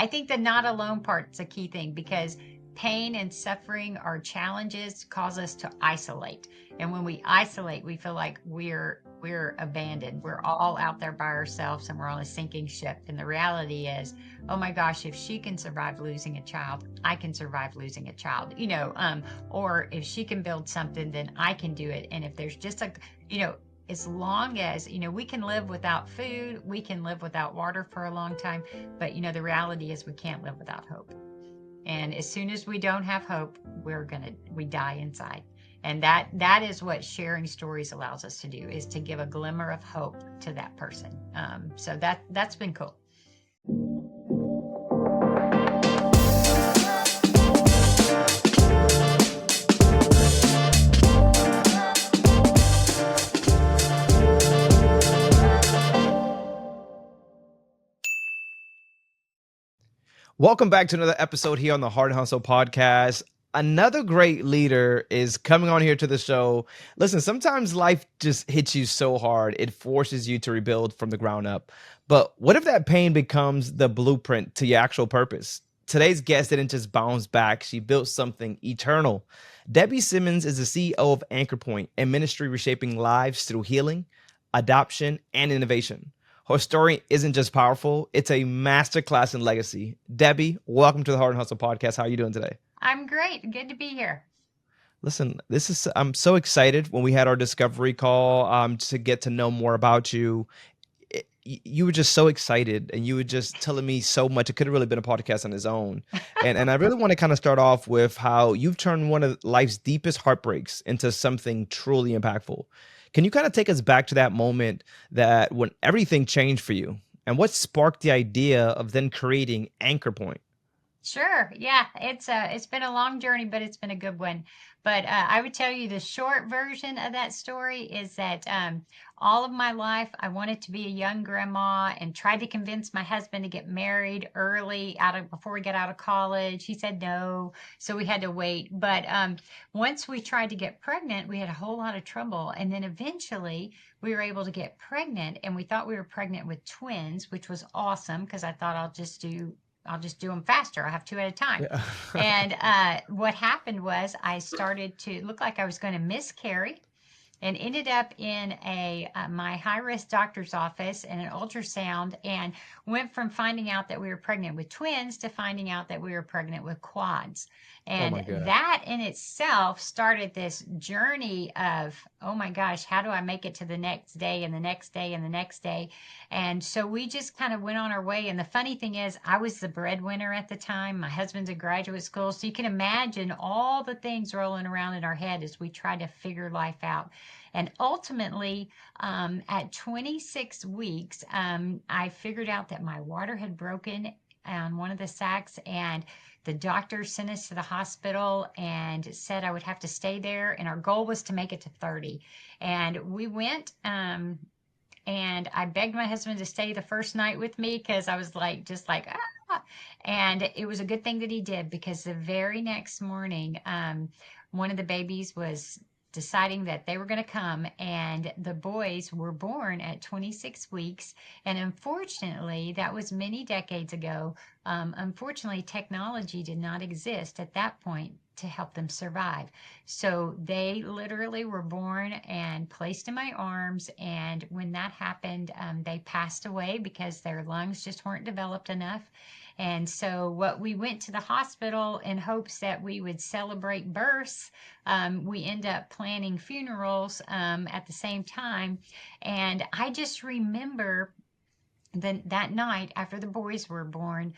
I think the not alone part's a key thing, because pain and suffering or challenges cause us to isolate. And when we isolate, we feel like we're abandoned. We're all out there by ourselves and we're on a sinking ship. And the reality is, oh my gosh, if she can survive losing a child, I can survive losing a child. Or if she can build something, then I can do it. And if there's just as long as, we can live without food, we can live without water for a long time, but the reality is we can't live without hope. And as soon as we don't have hope, we die inside. And that is what sharing stories allows us to do, is to give a glimmer of hope to that person. So that's been cool. Welcome back to another episode here on the Hart Hustle podcast. Another great leader is coming on here to the show. Listen, sometimes life just hits you so hard, it forces you to rebuild from the ground up. But what if that pain becomes the blueprint to your actual purpose? Today's guest didn't just bounce back, she built something eternal. Debbie Simmons is the CEO of Anchor Point, a ministry reshaping lives through healing, adoption, and innovation. Her story isn't just powerful, it's a masterclass in legacy. Debbie, welcome to the Hart Hustle podcast. How are you doing today? I'm great. Good to be here. Listen, I'm so excited when we had our discovery call to get to know more about you. You were just so excited and you were just telling me so much. It could have really been a podcast on its own. And I really want to kind of start off with how you've turned one of life's deepest heartbreaks into something truly impactful. Can you kind of take us back to that moment that when everything changed for you, and what sparked the idea of then creating Anchor Point? Sure. Yeah, it's been a long journey, but it's been a good one. But I would tell you the short version of that story is that all of my life I wanted to be a young grandma and tried to convince my husband to get married early, before we get out of college. He said no, so we had to wait. But once we tried to get pregnant, we had a whole lot of trouble, and then eventually we were able to get pregnant, and we thought we were pregnant with twins, which was awesome because I thought I'll just do them faster. I'll have two at a time. Yeah. And what happened was I started to look like I was going to miscarry, and ended up in my high risk doctor's office and an ultrasound, and went from finding out that we were pregnant with twins to finding out that we were pregnant with quads. Oh my And God. that in itself started this journey of, oh my gosh, how do I make it to the next day and the next day and the next day? And so we just kind of went on our way. And the funny thing is, I was the breadwinner at the time. My husband's in graduate school. So you can imagine all the things rolling around in our head as we try to figure life out. And ultimately, at 26 weeks, I figured out that my water had broken on one of the sacs, and the doctor sent us to the hospital and said I would have to stay there. And our goal was to make it to 30. And we went, and I begged my husband to stay the first night with me because I was like, just like, ah. And it was a good thing that he did, because the very next morning, one of the babies was deciding that they were going to come, and the boys were born at 26 weeks. And unfortunately, that was many decades ago. Unfortunately, technology did not exist at that point to help them survive. So they literally were born and placed in my arms. And when that happened, they passed away because their lungs just weren't developed enough. And so what we went to the hospital in hopes that we would celebrate births, we end up planning funerals at the same time. And I just remember that night after the boys were born,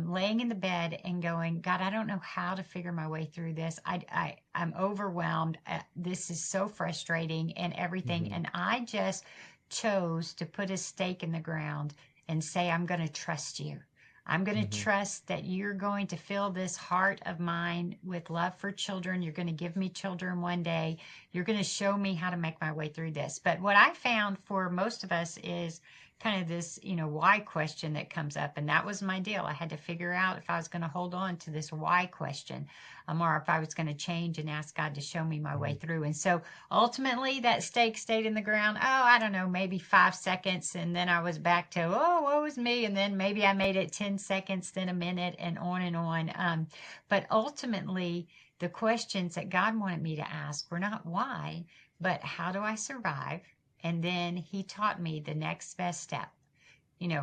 laying in the bed and going, God, I don't know how to figure my way through this. I'm overwhelmed. This is so frustrating and everything. Mhm. And I just chose to put a stake in the ground and say, I'm going to trust you. I'm going to Mhm. trust that you're going to fill this heart of mine with love for children. You're going to give me children one day. You're going to show me how to make my way through this. But what I found for most of us is kind of this, why question that comes up. And that was my deal. I had to figure out if I was going to hold on to this why question, or if I was going to change and ask God to show me my way Mhm. through. And so ultimately, that stake stayed in the ground. Oh, I don't know, maybe 5 seconds. And then I was back to, oh, woe was me. And then maybe I made it 10 seconds, then a minute, and on and on. But ultimately, the questions that God wanted me to ask were not why, but how do I survive? And then He taught me the next best step.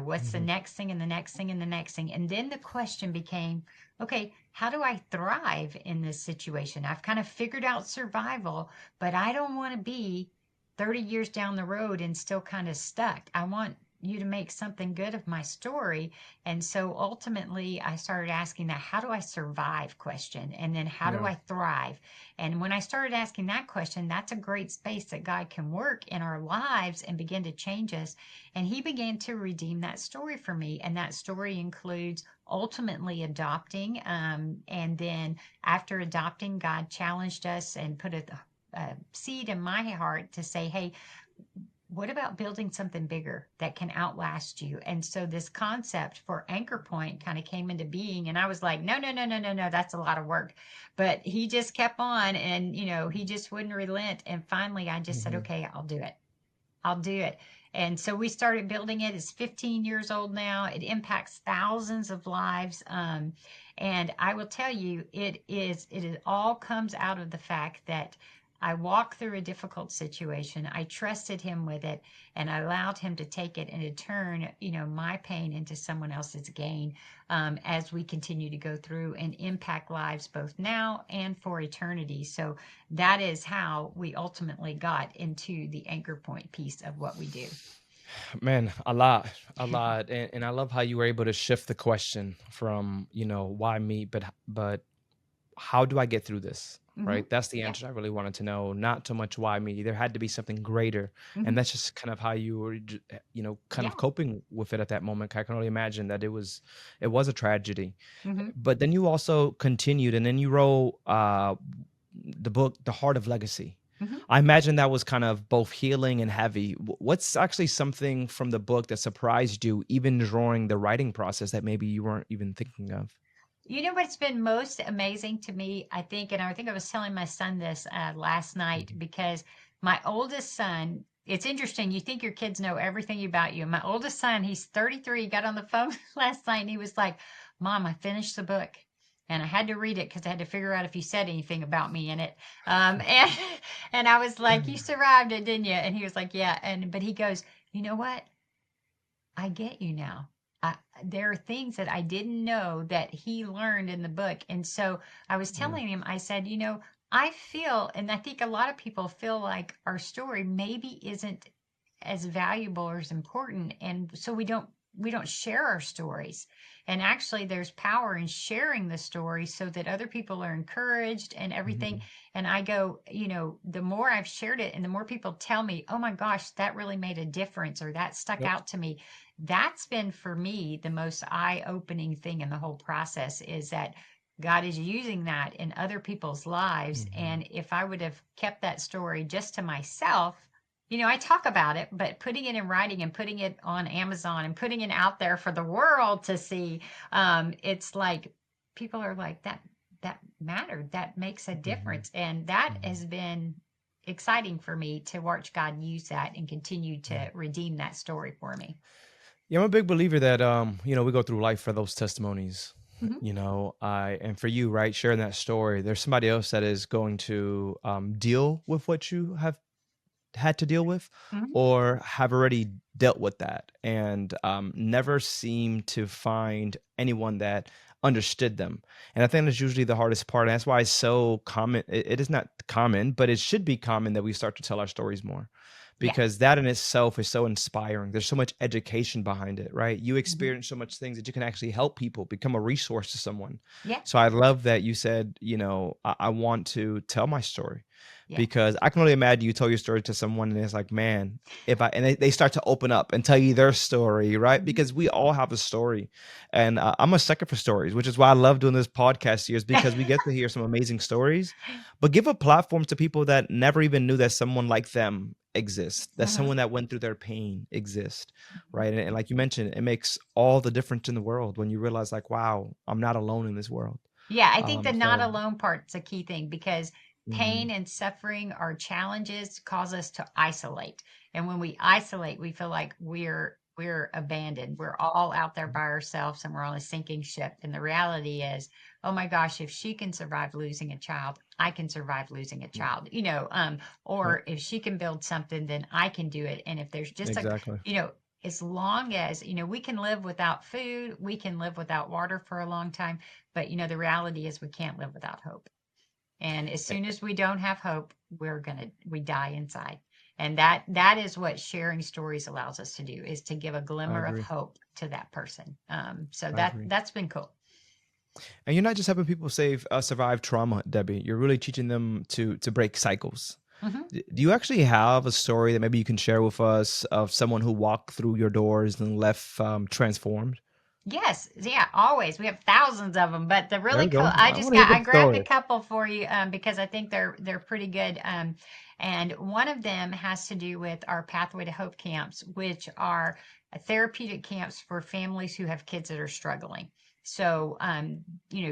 What's the Mhm. next thing and the next thing and the next thing? And then the question became, okay, how do I thrive in this situation? I've kind of figured out survival, but I don't want to be 30 years down the road and still kind of stuck. I want you to make something good of my story. And so ultimately, I started asking that how do I survive question? And then how do Yeah. I thrive? And when I started asking that question, that's a great space that God can work in our lives and begin to change us. And He began to redeem that story for me. And that story includes ultimately adopting. And then after adopting, God challenged us and put a seed in my heart to say, hey, what about building something bigger that can outlast you? And so this concept for anchor point kind of came into being. And I was like, no, no, no, no, no, no, that's a lot of work. But he just kept on and, he just wouldn't relent. And finally, I just said, Mhm. okay, I'll do it. I'll do it. And so we started building it. It's 15 years old now. It impacts thousands of lives. And I will tell you, it all comes out of the fact that I walked through a difficult situation. I trusted him with it and I allowed him to take it and to turn, my pain into someone else's gain as we continue to go through and impact lives both now and for eternity. So that is how we ultimately got into the anchor point piece of what we do. Man, a lot, and I love how you were able to shift the question from why me, but how do I get through this? Hmm. Right? That's the Yeah. answer I really wanted to know. Not so much why me. There had to be something greater, and Hmm. that's just kind of how you were, kind of Yeah. coping with it at that moment. I can only imagine that it was a tragedy. Hmm. But then you also continued, and then you wrote the book, The Heart of Legacy. Hmm. I imagine that was kind of both healing and heavy. What's actually something from the book that surprised you, even during the writing process, that maybe you weren't even thinking of? You know what's been most amazing to me, I think, and I think I was telling my son this last night Mhm. because my oldest son, it's interesting. You think your kids know everything about you. My oldest son, he's 33, got on the phone last night and he was like, Mom, I finished the book. And I had to read it because I had to figure out if you said anything about me in it. And and I was like, you survived it, didn't you? And he was like, yeah. But he goes, you know what? I get you now. I, there are things that I didn't know that he learned in the book. And so I was Yeah. telling him, I said, I feel, and I think a lot of people feel like our story maybe isn't as valuable or as important. And so we don't share our stories. And actually there's power in sharing the story so that other people are encouraged and everything. Mhm. And I go, the more I've shared it and the more people tell me, oh my gosh, that really made a difference or that stuck Yep. out to me. That's been for me the most eye-opening thing in the whole process is that God is using that in other people's lives. Mhm. And if I would have kept that story just to myself, I talk about it, but putting it in writing and putting it on Amazon and putting it out there for the world to see, it's like people are like, that mattered. That makes a Mhm. difference. And that Mhm. has been exciting for me to watch God use that and continue Yeah. to redeem that story for me. Yeah, I'm a big believer that we go through life for those testimonies. Mhm. I and for you, right, sharing that story, there's somebody else that is going to deal with what you have had to deal with Mhm. or have already dealt with that and never seem to find anyone that understood them. And I think that's usually the hardest part. And that's why it's so common. It is not common, but it should be common that we start to tell our stories more Yeah. because that in itself is so inspiring. There's so much education behind it, right? You Mhm. experience so much things that you can actually help people, become a resource to someone. Yeah. So I love that you said, I want to tell my story Yeah. because I can only imagine you tell your story to someone and it's like, man, if I and they start to open up and tell you their story, right? Mhm. Because we all have a story, and I'm a sucker for stories, which is why I love doing this podcast here, is because we get to hear some amazing stories, but give a platform to people that never even knew that someone like them exist, that Mhm. someone that went through their pain exists, right? And like you mentioned, it makes all the difference in the world when you realize like, wow, I'm not alone in this world. Yeah, I think the not So alone part's a key thing because pain mhm, and suffering or challenges cause us to isolate. And when we isolate, we feel like we're abandoned. We're all out there by ourselves and we're on a sinking ship. And the reality is, oh my gosh, if she can survive losing a child, I can survive losing a mm, child. yep, Or if she can build something, then I can do it. And if there's just a, exactly. you know, as long as, we can live without food, we can live without water for a long time, but the reality is we can't live without hope. And as Eh, soon as we don't have hope, we die inside. And that is what sharing stories allows us to do, is to give a I glimmer of agree. hope to that person. So I agree. that's been cool. And you're not just helping people survive trauma, Debbie. You're really teaching them to break cycles. Mhm. Do you actually have a story that maybe you can share with us of someone who walked through your doors and left transformed? Yes, yeah, always. We have thousands of them, but the There really we cool. go. I want to hear I the grabbed a story. couple for you because I think they're pretty good. And one of them has to do with our Pathway to Hope camps, which are therapeutic camps for families who have kids that are struggling. So,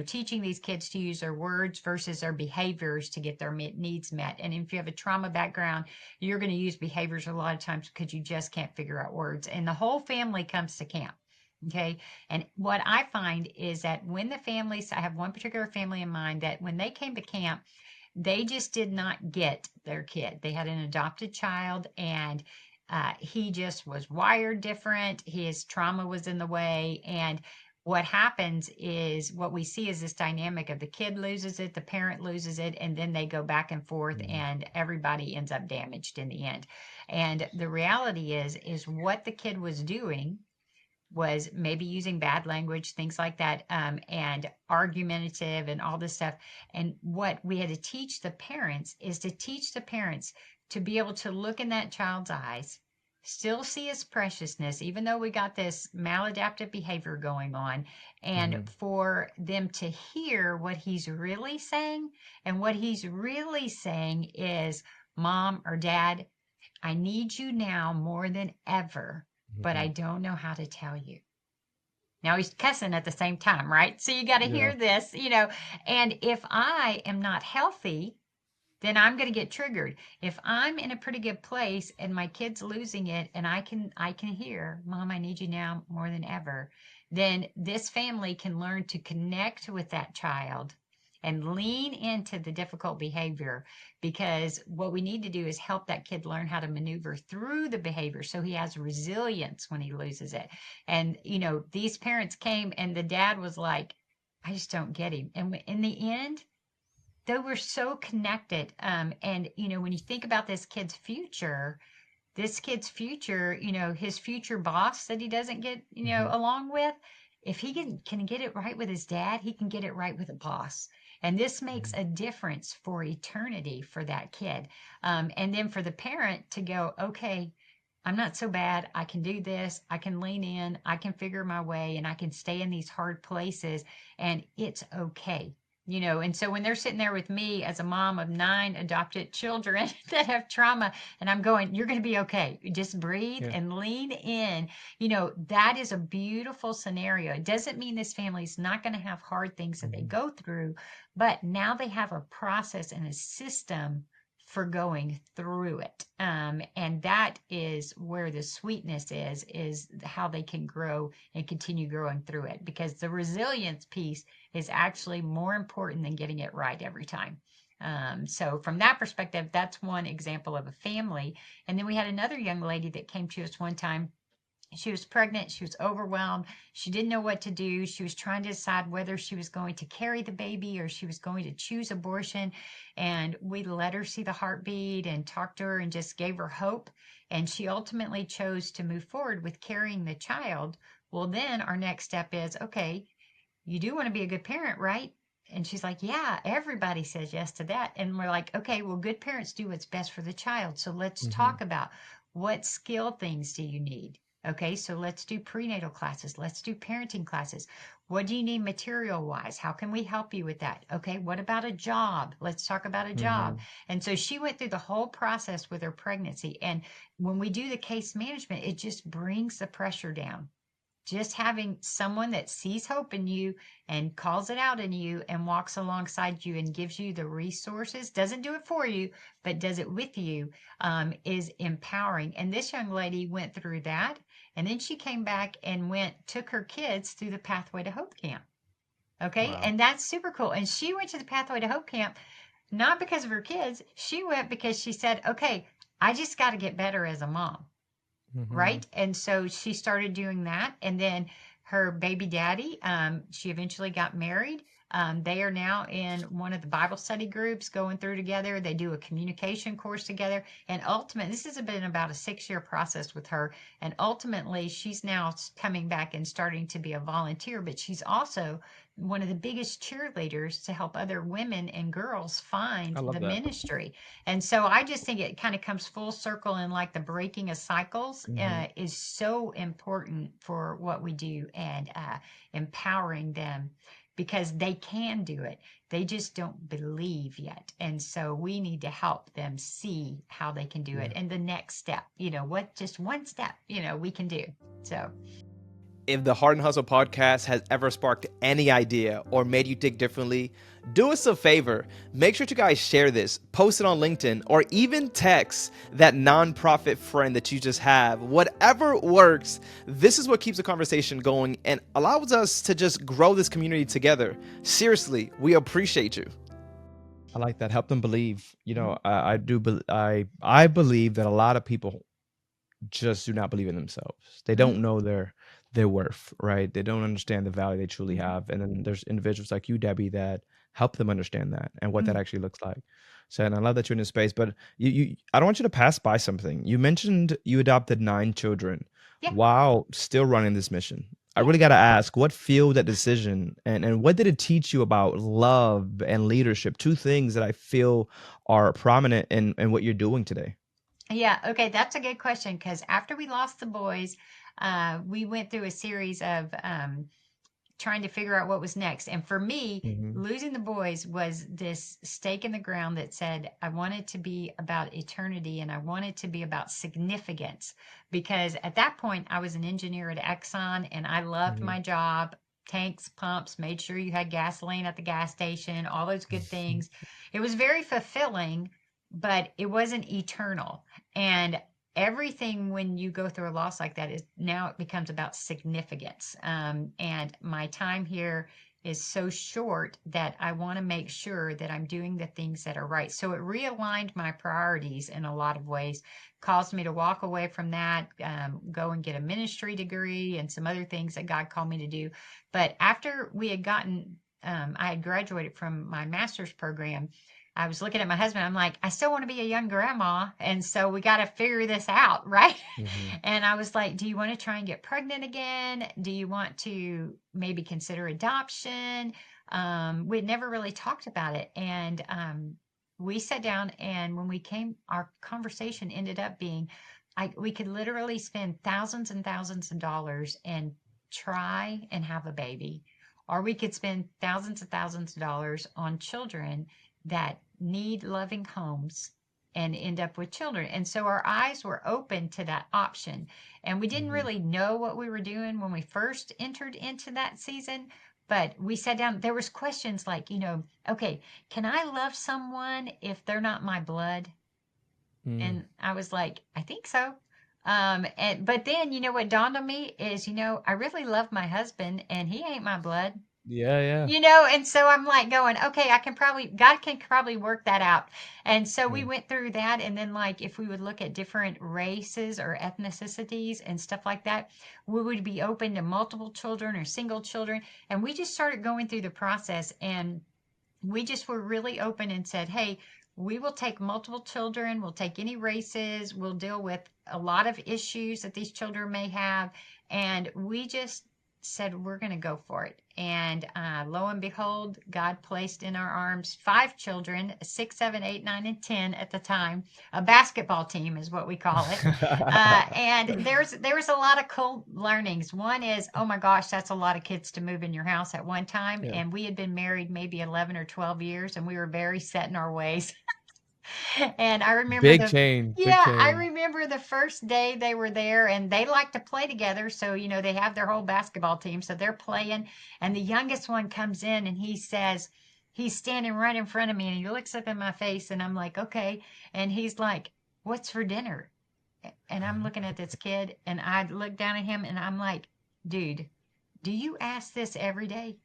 teaching these kids to use their words versus their behaviors to get their needs met. And if you have a trauma background, you're going to use behaviors a lot of times because you just can't figure out words. And the whole family comes to camp. Okay. And what I find is that when the families, I have one particular family in mind that when they came to camp, they just did not get their kid. They had an adopted child and he just was wired different. His trauma was in the way. And what happens is what we see is this dynamic of the kid loses it, the parent loses it, and then they go back and forth Mhm, and everybody ends up damaged in the end. And the reality is what the kid was doing was maybe using bad language, things like that, and argumentative and all this stuff. And what we had to teach the parents is to teach the parents to be able to look in that child's eyes, still see his preciousness, even though we got this maladaptive behavior going on, and mhm, for them to hear what he's really saying. And what he's really saying is, Mom or Dad, I need you now more than ever, but I mhm. don't know how to tell you. Now he's cussing at the same time, right? So you got to Yeah. hear this. And if I am not healthy, then I'm going to get triggered. If I'm in a pretty good place and my kid's losing it and I can hear, Mom, I need you now more than ever, then this family can learn to connect with that child and lean into the difficult behavior, because what we need to do is help that kid learn how to maneuver through the behavior so he has resilience when he loses it. And these parents came and the dad was like, I just don't get him. And in the end, they were so connected. And when you think about this kid's future, his future boss that he doesn't get, Mhm, along with, if he can get it right with his dad, he can get it right with a boss. And this makes mhm, a difference for eternity for that kid. And then for the parent to go, okay, I'm not so bad. I can do this. I can lean in. I can figure my way and I can stay in these hard places and it's okay. And so when they're sitting there with me as a mom of 9 adopted children that have trauma, and I'm going, you're going to be okay. Just breathe yeah. and lean in. That is a beautiful scenario. It doesn't mean this family is not going to have hard things that they Mhm, go through, but now they have a process and a system for going through it. And that is where the sweetness is how they can grow and continue growing through it, because the resilience piece is actually more important than getting it right every time. So from that perspective, that's one example of a family. And then we had another young lady that came to us one time. She was pregnant. She was overwhelmed. She didn't know what to do. She was trying to decide whether she was going to carry the baby or she was going to choose abortion. And we let her see the heartbeat and talked to her and just gave her hope. And she ultimately chose to move forward with carrying the child. Well, then our next step is, okay, you do want to be a good parent, right? And she's like, yeah, everybody says yes to that. And we're like, okay, well, good parents do what's best for the child. So let's mhm, talk about what skill things do you need? Okay, so let's do prenatal classes. Let's do parenting classes. What do you need material wise? How can we help you with that? Okay, what about a job? Let's talk about a job. Mhm. And so she went through the whole process with her pregnancy. And when we do the case management, it just brings the pressure down. Just having someone that sees hope in you and calls it out in you and walks alongside you and gives you the resources, doesn't do it for you, but does it with you, is empowering. And this young lady went through that. And then she came back and took her kids through the Pathway to Hope camp. Okay. Wow. And that's super cool. And she went to the Pathway to Hope camp, not because of her kids. She went because she said, okay, I just got to get better as a mom. Mhm. Right? And so she started doing that. And then her baby daddy, she eventually got married. They are now in one of the Bible study groups going through together. They do a communication course together. And ultimately, this has been about a 6 year process with her. And ultimately, she's now coming back and starting to be a volunteer, but she's also one of the biggest cheerleaders to help other women and girls find I love the that. ministry. And so I just think it kind of comes full circle, and like the breaking of cycles Mhm. is so important for what we do, and empowering them because they can do it. They just don't believe yet. And so we need to help them see how they can do it. Yeah. And the next step, what just one step, we can do. So, If the Hard and Hustle podcast has ever sparked any idea or made you think differently, do us a favor. Make sure to guys share this, post it on LinkedIn, or even text that nonprofit friend that you just have. Whatever works, this is what keeps the conversation going and allows us to just grow this community together. Seriously, we appreciate you. I like that. Help them believe. mhm, I do. I believe that a lot of people just do not believe in themselves. They don't mhm, know their worth, right? They don't understand the value they truly mhm, have. And then there's individuals like you, Debbie, that help them understand that and what that mhm. actually looks like. So, and I love that you're in this space, but I don't want you to pass by something. You mentioned you adopted 9 children Yeah, while still running this mission. I yeah. really got to ask, what fueled that decision, and what did it teach you about love and leadership? Two things that I feel are prominent in what you're doing today. Yeah, okay, that's a good question because after we lost the boys, we went through a series of trying to figure out what was next. And for me, Hmm. losing the boys was this stake in the ground that said I wanted to be about eternity and I wanted to be about significance. Because at that point, I was an engineer at Exxon and I loved Hmm. my job. Tanks, pumps, made sure you had gasoline at the gas station, all those good things. It was very fulfilling, but it wasn't eternal. And everything when you go through a loss like that is now it becomes about significance. And my time here is so short that I want to make sure that I'm doing the things that are right. So it realigned my priorities in a lot of ways, caused me to walk away from that, go and get a ministry degree and some other things that God called me to do. But after we had I had graduated from my master's program. I was looking at my husband. I'm like, I still want to be a young grandma. And so we got to figure this out, right? Hmm. And I was like, do you want to try and get pregnant again? Do you want to maybe consider adoption? We'd never really talked about it. And we sat down, and when our conversation ended up being, we could literally spend thousands and thousands of dollars and try and have a baby, or we could spend thousands and thousands of dollars on children that need loving homes and end up with children. And so our eyes were open to that option. And we didn't Hmm. really know what we were doing when we first entered into that season. But we sat down, there was questions like, okay, can I love someone if they're not my blood? Mm. And I was like, I think so. But then what dawned on me is, I really love my husband and he ain't my blood. Yeah, yeah. And so I'm like going, okay, God can probably work that out. And so we Mm. went through that. And then, like, if we would look at different races or ethnicities and stuff like that, we would be open to multiple children or single children. And we just started going through the process. And we just were really open and said, hey, we will take multiple children, we'll take any races, we'll deal with a lot of issues that these children may have. And we just said, we're going to go for it. And lo and behold, God placed in our arms 5 children, 6, 7, 8, 9, and 10 at the time. A basketball team is what we call it. And there's a lot of cool learnings. One is, oh my gosh, that's a lot of kids to move in your house at one time. Yeah. And we had been married maybe 11 or 12 years, and we were very set in our ways. And I remember Big change, big yeah, I change. remember the first day they were there, and they like to play together. So, they have their whole basketball team. So they're playing. And the youngest one comes in and he says, he's standing right in front of me and he looks up in my face and I'm like, okay. And he's like, what's for dinner? And I'm looking at this kid and I look down at him and I'm like, dude, do you ask this every day?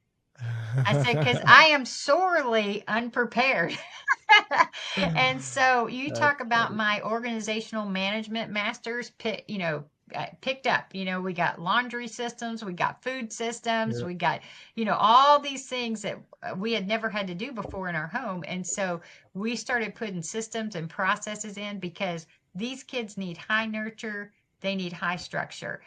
I said, because I am sorely unprepared. And so you talk That's about funny. my organizational management masters, picked up. We got laundry systems, we got food systems, Yeah. we got, all these things that we had never had to do before in our home. And so we started putting systems and processes in because these kids need high nurture. They need high structure.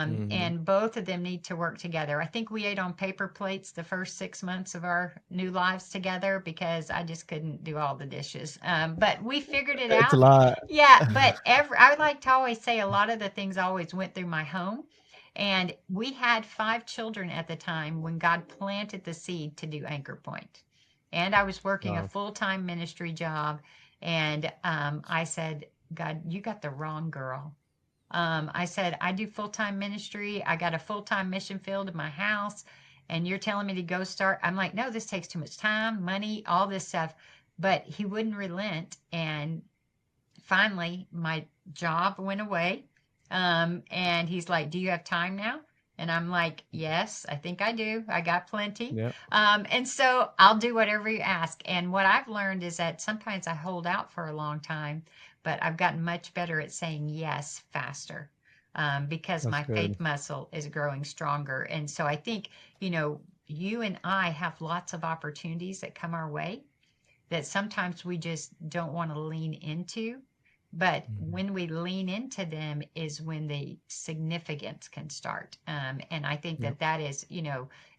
Mhm. And both of them need to work together. I think we ate on paper plates the first 6 months of our new lives together because I just couldn't do all the dishes. But we figured it It's a out. lot. Yeah, but I would like to always say a lot of the things always went through my home. And we had 5 children at the time when God planted the seed to do Anchor Point. And I was working a Wow. full-time ministry job. And I said, God, you got the wrong girl. I said, I do full time ministry. I got a full time mission field in my house, and you're telling me to go start. I'm like, no, this takes too much time, money, all this stuff. But he wouldn't relent. And finally, my job went away. And he's like, do you have time now? And I'm like, yes, I think I do. I got plenty. Yeah. And so I'll do whatever you ask. And what I've learned is that sometimes I hold out for a long time, but I've gotten much better at saying yes faster because That's my good. faith muscle is growing stronger. And so I think, you and I have lots of opportunities that come our way that sometimes we just don't want to lean into. But Mhm. when we lean into them is when the significance can start. And I think Yep. that is,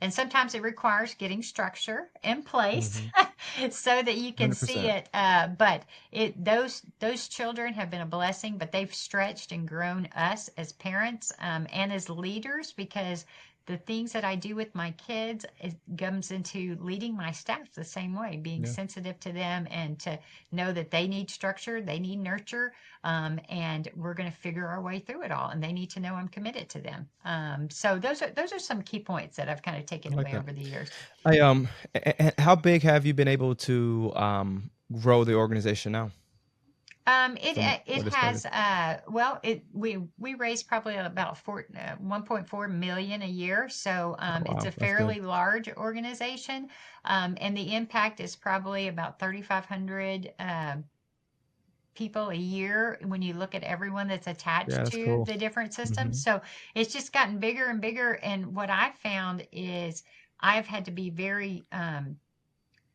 and sometimes it requires getting structure in place Mhm. so that you can see 100%. it. But those children have been a blessing, but they've stretched and grown us as parents and as leaders because the things that I do with my kids it comes into leading my staff the same way, being Yeah. sensitive to them and to know that they need structure, they need nurture, and we're going to figure our way through it all. And they need to know I'm committed to them. So those are some key points that I've kind of taken I like away that. over the years. How big have you been able to grow the organization now It from it what it started? has well it we raise probably about 1.4 million a year, so it's a Wow, that's good. fairly large organization, and the impact is probably about 3,500 people a year when you look at everyone that's Yeah, attached that's to cool. the different systems. Mhm. So it's just gotten bigger and bigger, and what I've found is I've had to be very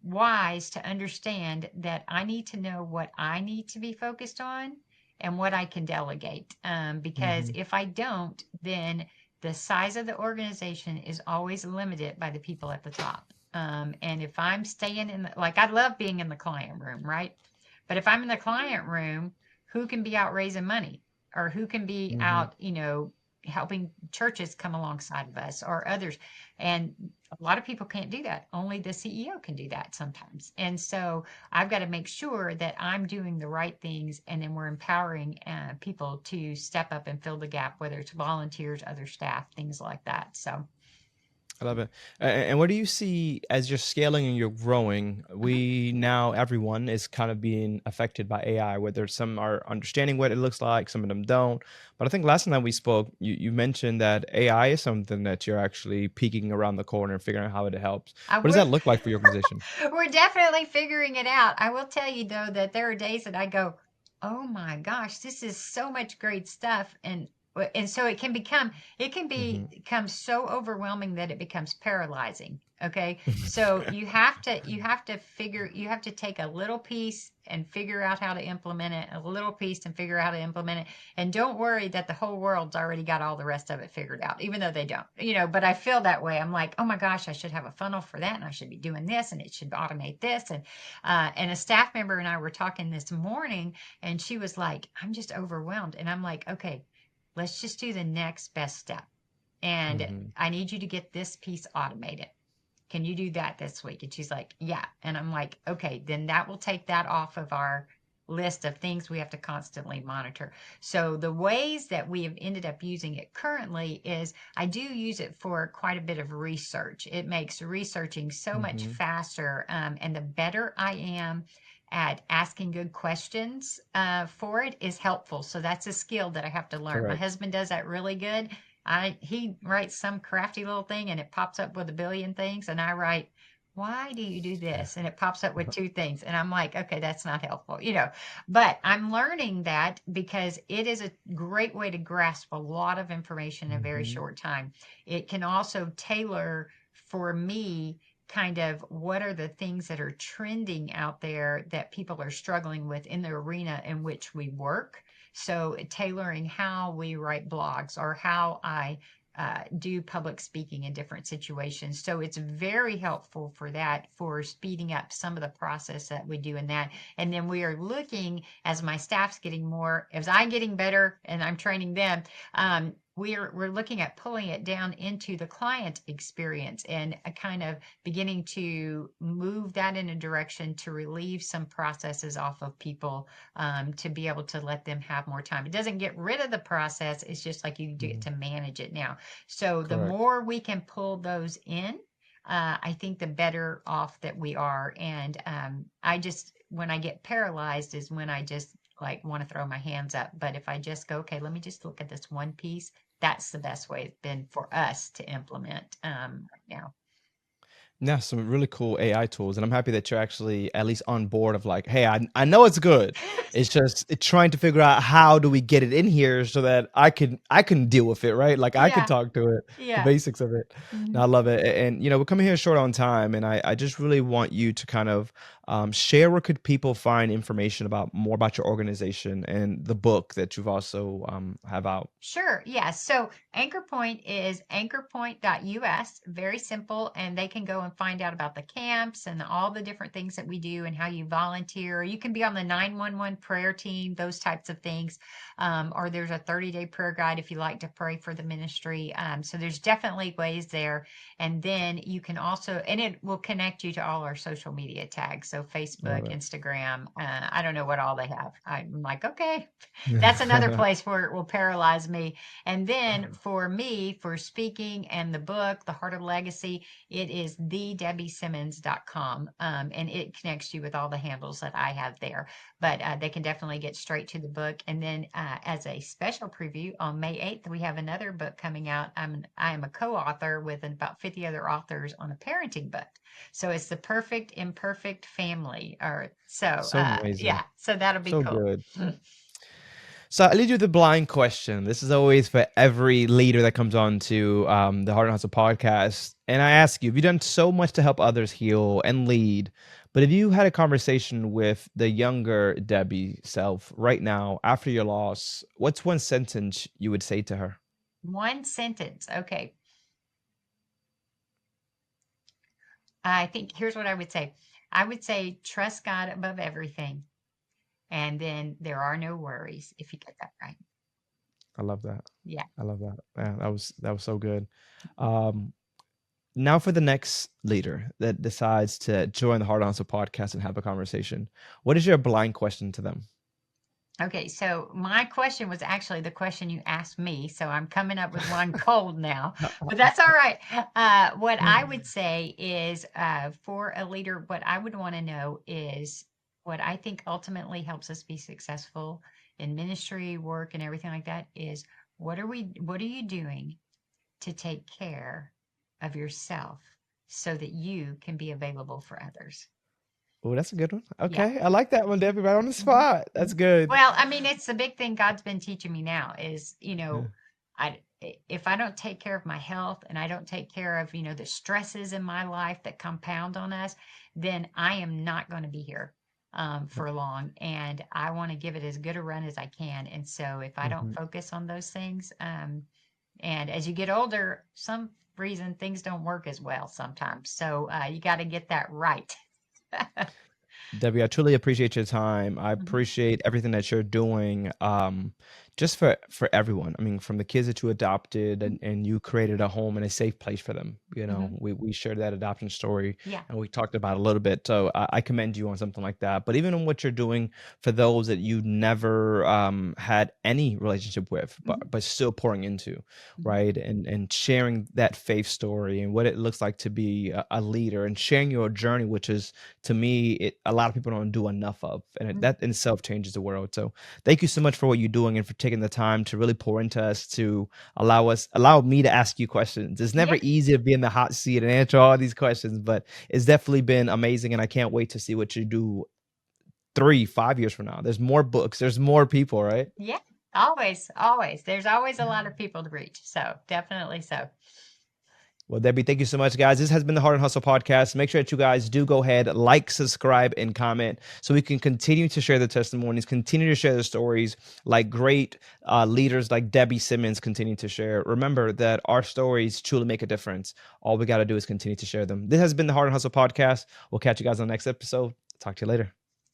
wise to understand that I need to know what I need to be focused on and what I can delegate. Because Mhm. if I don't, then the size of the organization is always limited by the people at the top. And if I'm staying like, I love being in the client room, right? But if I'm in the client room, who can be out raising money or who can be Mhm. out, helping churches come alongside of us or others? And a lot of people can't do that. Only the CEO can do that sometimes. And so I've got to make sure that I'm doing the right things and then we're empowering people to step up and fill the gap, whether it's volunteers, other staff, things like that. So, I love it. And what do you see as you're scaling and you're growing? mhm. We now, everyone is kind of being affected by AI, whether some are understanding what it looks like, some of them don't. But I think last time we spoke, you mentioned that AI is something that you're actually peeking around the corner and figuring out how it helps. What does We're that look like for your organization? we're definitely figuring it out. I will tell you though that there are days that I go, "Oh my gosh, this is so much great stuff." And and so it can Mhm. become so overwhelming that it becomes paralyzing. Okay, so you have to take a little piece and figure out how to implement it, a little piece and figure out how to implement it, and don't worry that the whole world's already got all the rest of it figured out, even though they don't, but I feel that way. I'm like, oh my gosh, I should have a funnel for that, and I should be doing this, and it should automate this. And a staff member and I were talking this morning, and she was like, I'm just overwhelmed. And I'm like, okay, let's just do the next best step. And Mhm. I need you to get this piece automated. Can you do that this week? And she's like, yeah. And I'm like, okay, then that will take that off of our list of things we have to constantly monitor. So the ways that we have ended up using it currently is I do use it for quite a bit of research. It makes researching so much Mhm. faster. And the better I am at asking good questions for it is helpful. So that's a skill that I have to learn. My Correct. husband does that really good. He writes some crafty little thing and it pops up with a billion things, and I write, why do you do this? And it pops up with two things. And I'm like, okay, that's not helpful. But I'm learning that because it is a great way to grasp a lot of information in a very Mhm. short time. It can also tailor for me kind of what are the things that are trending out there that people are struggling with in the arena in which we work. So tailoring how we write blogs or how I do public speaking in different situations. So it's very helpful for that, for speeding up some of the process that we do in that. And then we are looking, as my staff's getting more, as I'm getting better and I'm training them, we're looking at pulling it down into the client experience and a kind of beginning to move that in a direction to relieve some processes off of people, to be able to let them have more time. It doesn't get rid of the process. It's just like you get Mhm. to manage it now. So the Correct. more we can pull those in, I think the better off that we are. And when I get paralyzed is when I just like want to throw my hands up. But if I just go, okay, let me just look at this one piece, that's the best way it's been for us to implement right now. Yeah, some really cool AI tools, and I'm happy that you're actually at least on board of like, hey, I know it's good. It's just trying to figure out how do we get it in here so that I can deal with it, right? Like I could Yeah, talk to it, the yeah. basics of it. Mhm. And I love it. And we're coming here short on time, and I just really want you to kind of share where could people find information about more about your organization and the book that you've also have out. Sure. Yeah. So Anchor Point is anchorpoint.us. Very simple. And they can go and find out about the camps and all the different things that we do and how you volunteer. You can be on the 911 prayer team, those types of things. Or there's a 30-day prayer guide if you like to pray for the ministry. So there's definitely ways there. And then you can also, and it will connect you to all our social media tags. So Love Facebook, it. Instagram. I don't know what all they have. I'm like, okay, that's another place where it will paralyze me. And then for me, for speaking and the book, The Heart of Legacy, it is thedebbie.simmons.com. And it connects you with all the handles that I have there. But they can definitely get straight to the book. And then as a special preview on May 8th, we have another book coming out. I am a co-author with about 50 other authors on a parenting book. So it's the perfect imperfect family. Or so So amazing. yeah, so that'll be So cool. good. So I lead you with the blind question. This is always for every leader that comes on to the Heart and Hustle podcast. And I ask you, have you done so much to help others heal and lead? But if you had a conversation with the younger Debbie self right now after your loss, what's one sentence you would say to her? One sentence. Okay. I think here's what I would say. I would say trust God above everything. And then there are no worries if you get that right. I love that. Yeah. I love that. Yeah, that was so good. Um, Now for the next leader that decides to join the Heart and Hustle podcast and have a conversation. What is your blind question to them? Okay. So my question was actually the question you asked me. So I'm coming up with one cold now, but that's all right. What I would say is for a leader, what I would want to know is what I think ultimately helps us be successful in ministry, work, and everything like that is what are you doing to take care of yourself so that you can be available for others. Oh, that's a good one. Yeah. Okay. I like that one, Debbie, right on the Mhm. spot. That's Mhm. good. Well, I mean, it's the big thing God's been teaching me now is, Yeah. if I don't take care of my health and I don't take care of, the stresses in my life that compound on us, then I am not going to be here for long. And I want to give it as good a run as I can. And so if I don't Mhm. focus on those things, and as you get older, some reason things don't work as well sometimes. So you got to get that right. Debbie, I truly appreciate your time. I Mhm, appreciate everything that you're doing, just for everyone. I mean, from the kids that you adopted mhm, and you created a home and a safe place for them. You know, mhm. we shared that adoption story Yeah. and we talked about it a little bit. So I commend you on something like that. But even on what you're doing for those that you never had any relationship with, but Mhm, still pouring into, mhm. right? And sharing that faith story and what it looks like to be a leader and sharing your journey, which is to me, a lot of people don't do enough of, and Mhm. that in itself changes the world. So, thank you so much for what you're doing and for taking the time to really pour into us to allow me to ask you questions. It's Yeah. never easy to be in the hot seat and answer all these questions, but it's definitely been amazing, and I can't wait to see what you do 3, 5 years from now. There's more books, there's more people, right? Yeah. Always, always. There's always a lot of people to reach. So definitely so. Well, Debbie, thank you so much, guys. This has been the Heart and Hustle podcast. Make sure that you guys do go ahead, like, subscribe, and comment so we can continue to share the testimonies, continue to share the stories like great leaders like Debbie Simmons continue to share. Remember that our stories truly make a difference. All we got to do is continue to share them. This has been the Heart and Hustle podcast. We'll catch you guys on the next episode. Talk to you later.